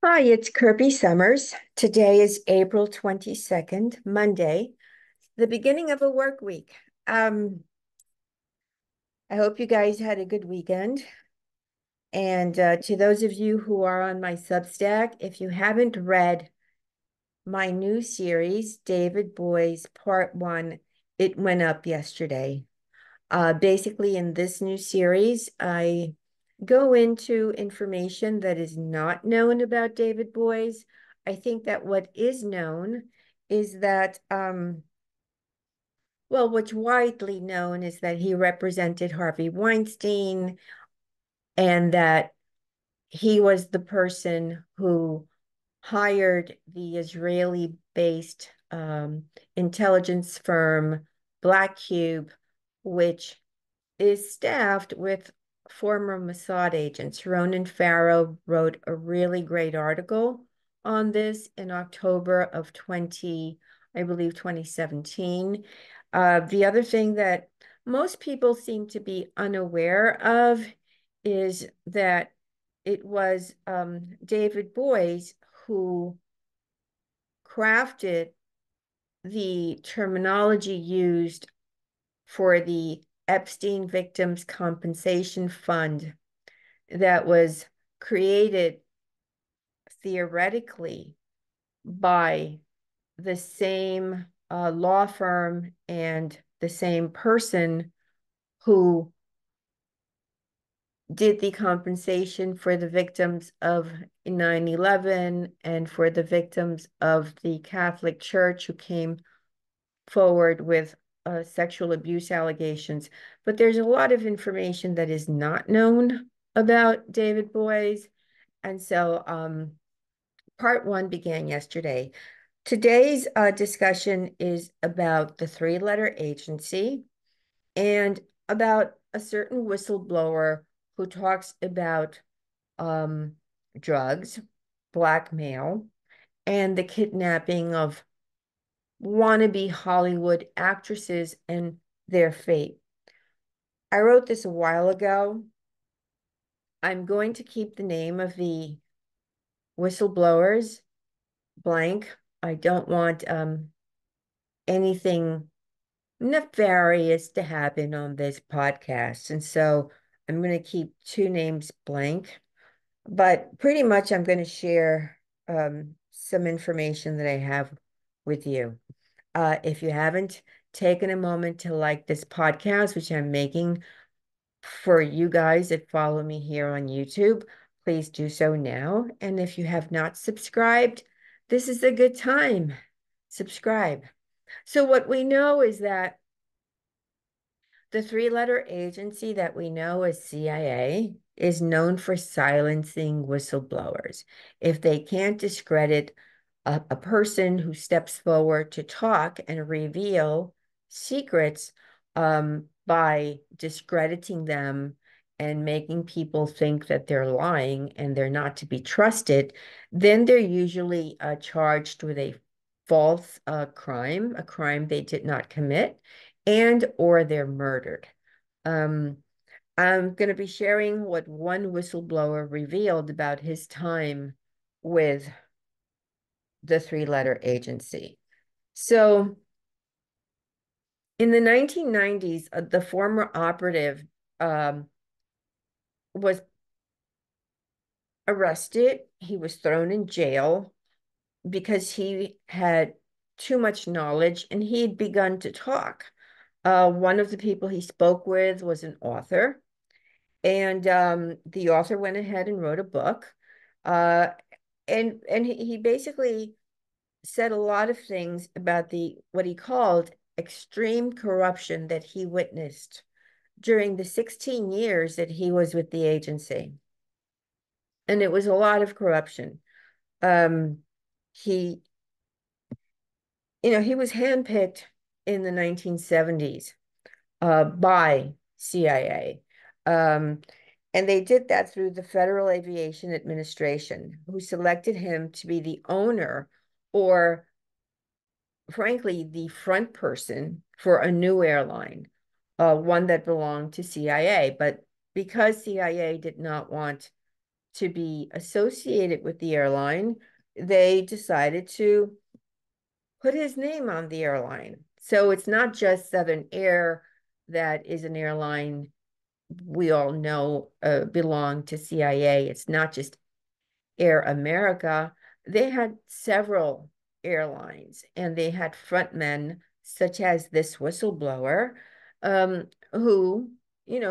Hi, it's Kirby Summers. Today is April 22nd, Monday, the beginning of a work week. Um, I hope you guys had a good weekend. And to those of you who are on my Substack, if you haven't read my new series, David Boy's Part One, it went up yesterday. Basically, in this new series, I go into information that is not known about David Boys. I think that what is known is that, well, what's widely known is that he represented Harvey Weinstein and that he was the person who hired the Israeli-based intelligence firm Black Cube, which is staffed with former Mossad agents. Ronan Farrow wrote a really great article on this in October of I believe 2017. The other thing that most people seem to be unaware of is that it was David Boies who crafted the terminology used for the Epstein Victims Compensation Fund that was created theoretically by the same law firm and the same person who did the compensation for the victims of 9/11 and for the victims of the Catholic Church who came forward with sexual abuse allegations. But there's a lot of information that is not known about David Boies. And so part one began yesterday. Today's discussion is about the three-letter agency and about a certain whistleblower who talks about um, drugs, blackmail, and the kidnapping of wannabe Hollywood actresses and their fate. I wrote this a while ago. I'm going to keep the name of the whistleblowers blank. I don't want anything nefarious to happen on this podcast. And so I'm going to keep two names blank, but pretty much I'm going to share some information that I have with you. If you haven't taken a moment to like this podcast, which I'm making for you guys that follow me here on YouTube, please do so now. And if you have not subscribed, this is a good time. Subscribe. So what we know is that the three-letter agency that we know as CIA is known for silencing whistleblowers. If they can't discredit a person who steps forward to talk and reveal secrets by discrediting them and making people think that they're lying and they're not to be trusted, then they're usually charged with a false crime, a crime they did not commit, and or they're murdered. Um, I'm going to be sharing what one whistleblower revealed about his time with the three-letter agency. So in the 1990s, the former operative was arrested. He was thrown in jail because he had too much knowledge and he had begun to talk. One of the people he spoke with was an author, and the author went ahead and wrote a book. Uh, and he basically said a lot of things about the what he called extreme corruption that he witnessed during the 16 years that he was with the agency. And it was a lot of corruption. Um, he, he was handpicked in the 1970s by CIA. Um, and they did that through the Federal Aviation Administration, who selected him to be the owner or frankly, the front person for a new airline, one that belonged to CIA. But because CIA did not want to be associated with the airline, they decided to put his name on the airline. So it's not just Southern Air that is an airline we all know belonged to CIA. It's not just Air America. They had several airlines and they had frontmen such as this whistleblower, who,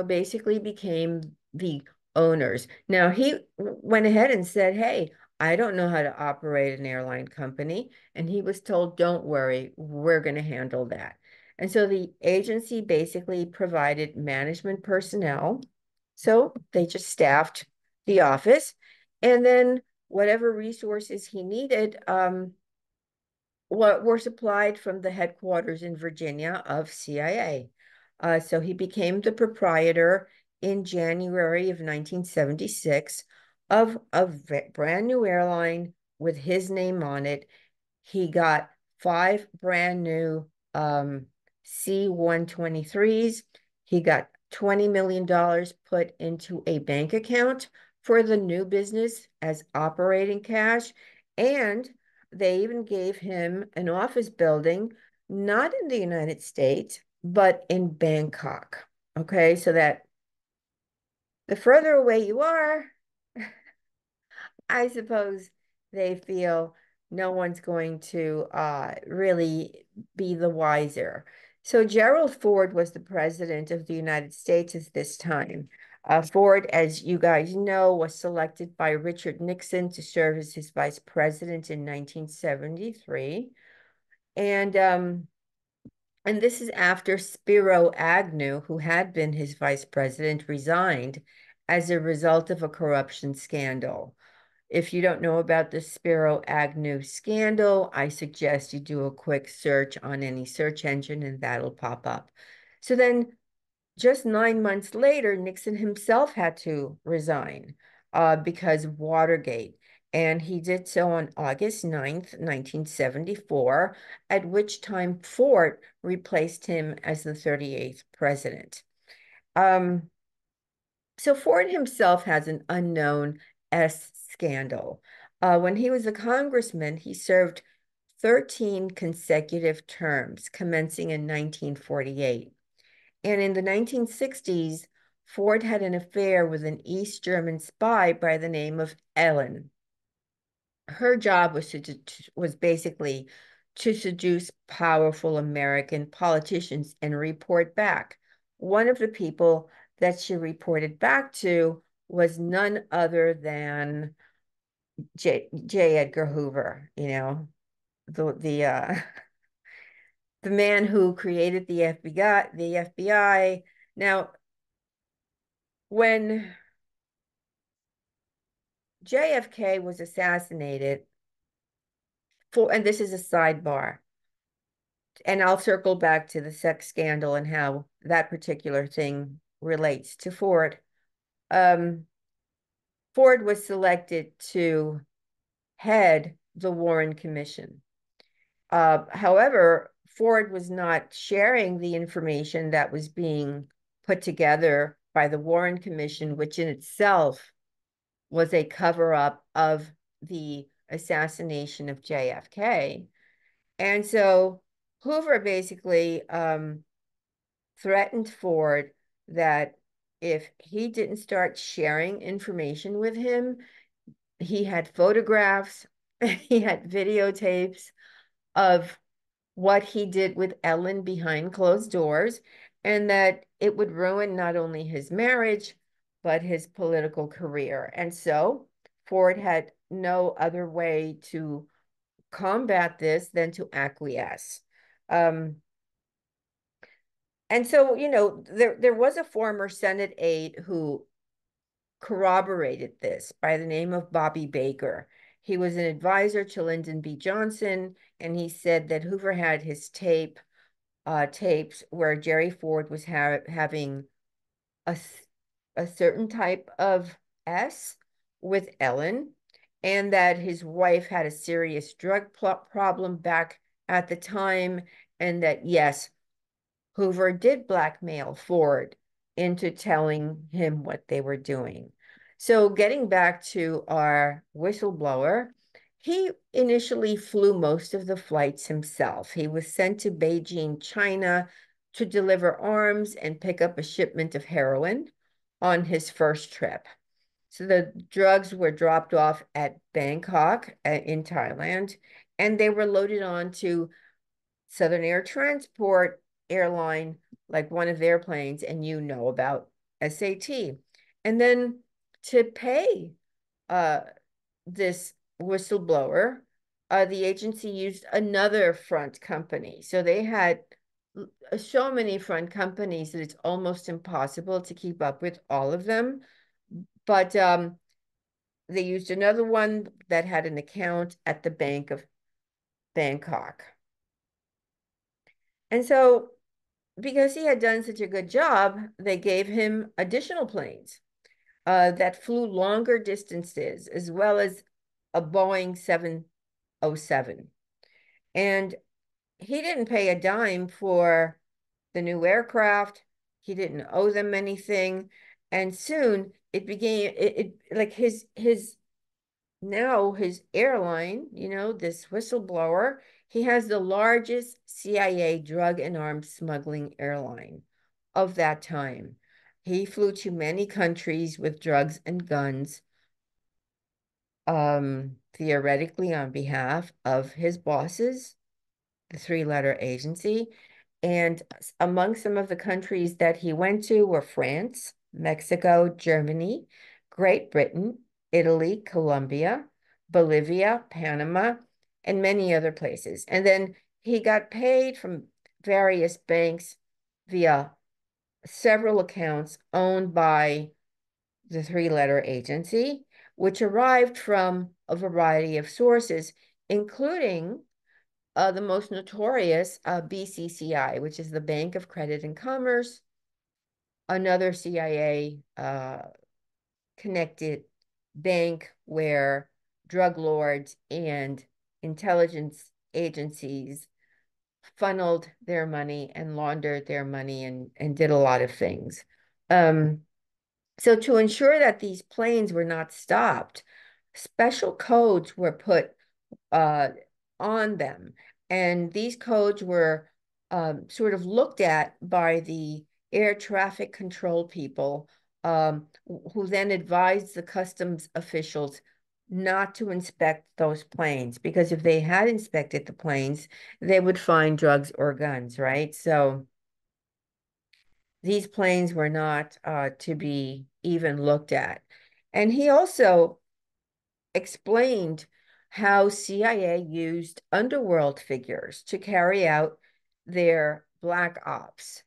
basically became the owners. Now, he went ahead and said, hey, I don't know how to operate an airline company. And he was told, don't worry, we're going to handle that. And so the agency basically provided management personnel. So they just staffed the office. And then whatever resources he needed what were supplied from the headquarters in Virginia of CIA. So he became the proprietor in January of 1976 of a brand new airline with his name on it. He got 5 brand new C-123s. He got $20 million put into a bank account for the new business as operating cash. And they even gave him an office building, not in the United States, but in Bangkok. Okay, so that the further away you are, I suppose they feel no one's going to really be the wiser. So Gerald Ford was the president of the United States at this time. Ford, as you guys know, was selected by Richard Nixon to serve as his vice president in 1973. And this is after Spiro Agnew, who had been his vice president, resigned as a result of a corruption scandal. If you don't know about the Spiro Agnew scandal, I suggest you do a quick search on any search engine and that'll pop up. So then just 9 months later, Nixon himself had to resign because of Watergate. And he did so on August 9th, 1974, at which time Ford replaced him as the 38th president. Um, so Ford himself has an unknown S scandal. When he was a congressman, he served 13 consecutive terms, commencing in 1948. And in the 1960s, Ford had an affair with an East German spy by the name of Ellen. Her job was basically to seduce powerful American politicians and report back. One of the people that she reported back to was none other than J. Edgar Hoover, the the man who created the FBI. Now, when JFK was assassinated, and this is a sidebar, and I'll circle back to the sex scandal and how that particular thing relates to Ford. Um, Ford was selected to head the Warren Commission. However, Ford was not sharing the information that was being put together by the Warren Commission, which in itself was a cover-up of the assassination of JFK. And so Hoover basically threatened Ford that if he didn't start sharing information with him, he had photographs, he had videotapes of what he did with Ellen behind closed doors, and that it would ruin not only his marriage, but his political career. And so Ford had no other way to combat this than to acquiesce. Um, and so, there was a former Senate aide who corroborated this by the name of Bobby Baker. He was an advisor to Lyndon B. Johnson, and he said that Hoover had his tapes where Jerry Ford was having a, a certain type of S with Ellen, and that his wife had a serious drug problem back at the time, and that, yes, Hoover did blackmail Ford into telling him what they were doing. So getting back to our whistleblower, he initially flew most of the flights himself. He was sent to Beijing, China, to deliver arms and pick up a shipment of heroin on his first trip. So the drugs were dropped off at Bangkok in Thailand, and they were loaded onto Southern Air Transport airline, like one of their planes, and you know about SAT. And then to pay uh, this whistleblower, the agency used another front company. So they had so many front companies that it's almost impossible to keep up with all of them. But they used another one that had an account at the Bank of Bangkok. And so, because he had done such a good job, they gave him additional planes that flew longer distances, as well as a Boeing 707. And he didn't pay a dime for the new aircraft. He didn't owe them anything. And soon it became like his now his airline, this whistleblower, he has the largest CIA drug and arms smuggling airline of that time. He flew to many countries with drugs and guns, theoretically on behalf of his bosses, the three-letter agency. And among some of the countries that he went to were France, Mexico, Germany, Great Britain, Italy, Colombia, Bolivia, Panama, and many other places. And then he got paid from various banks via several accounts owned by the three-letter agency, which arrived from a variety of sources, including the most notorious, BCCI, which is the Bank of Credit and Commerce, another CIA connected bank where drug lords and intelligence agencies funneled their money and laundered their money and did a lot of things. So to ensure that these planes were not stopped, special codes were put uh, on them. And these codes were sort of looked at by the air traffic control people, who then advised the customs officials not to inspect those planes, because if they had inspected the planes, they would find drugs or guns, right? So these planes were not to be even looked at. And he also explained how CIA used underworld figures to carry out their black ops,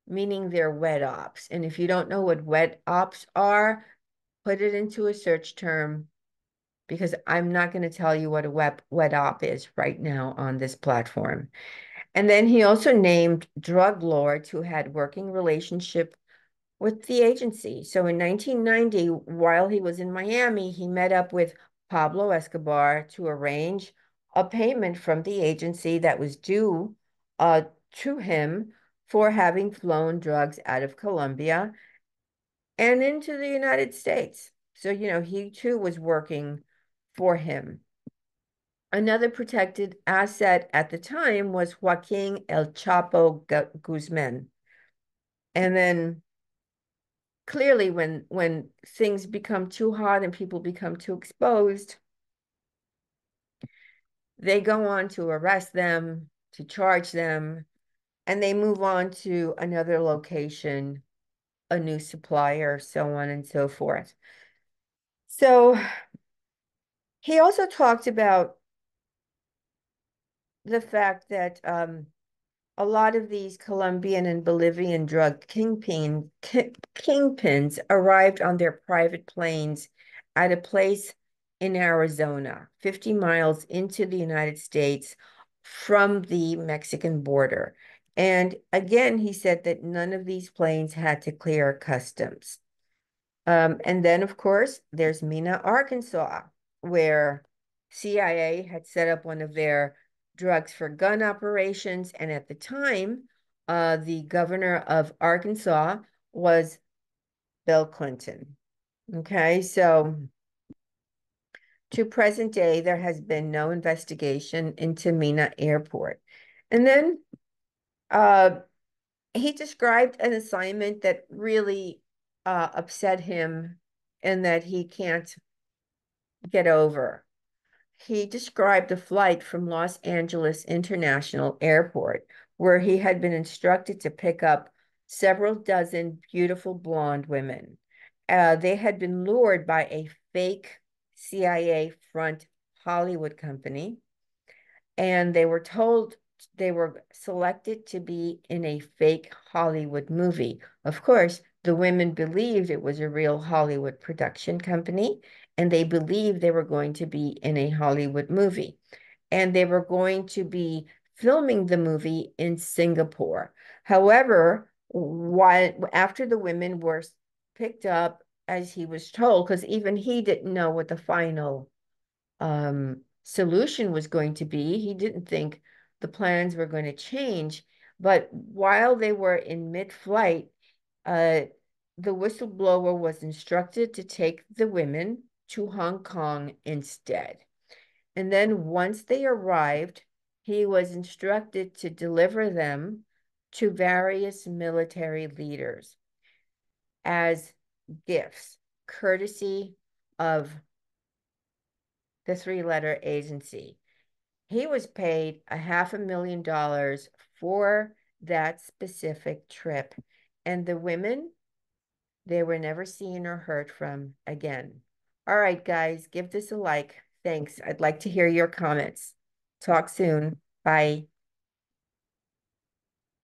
meaning their wet ops. And if you don't know what wet ops are, put it into a search term, because I'm not going to tell you what a wet op is right now on this platform. And then he also named drug lords who had working relationship with the agency. So in 1990, while he was in Miami, he met up with Pablo Escobar to arrange a payment from the agency that was due to him for having flown drugs out of Colombia and into the United States. So, he too was working for him. Another protected asset at the time was Joaquin El Chapo Guzman. And then clearly when things become too hot and people become too exposed, they go on to arrest them, to charge them, and they move on to another location, a new supplier, so on and so forth. So he also talked about the fact that a lot of these Colombian and Bolivian drug kingpins arrived on their private planes at a place in Arizona, 50 miles into the United States from the Mexican border. And again, he said that none of these planes had to clear customs. And then, of course, there's Mena, Arkansas, where CIA had set up one of their drugs for gun operations. And at the time, the governor of Arkansas was Bill Clinton. Okay, so to present day, there has been no investigation into Mina Airport. And then uh, he described an assignment that really upset him and that he can't get over. He described a flight from Los Angeles International Airport where he had been instructed to pick up several dozen beautiful blonde women. They had been lured by a fake CIA front Hollywood company, and they were told they were selected to be in a fake Hollywood movie. Of course, the women believed it was a real Hollywood production company, and they believed they were going to be in a Hollywood movie. And they were going to be filming the movie in Singapore. However, while after the women were picked up as he was told, because even he didn't know what the final solution was going to be. He didn't think the plans were going to change. But while they were in mid-flight, uh, the whistleblower was instructed to take the women to Hong Kong instead. And then once they arrived, he was instructed to deliver them to various military leaders as gifts, courtesy of the three-letter agency. He was paid $500,000 for that specific trip. And the women, they were never seen or heard from again. All right, guys, give this a like. Thanks. I'd like to hear your comments. Talk soon. Bye.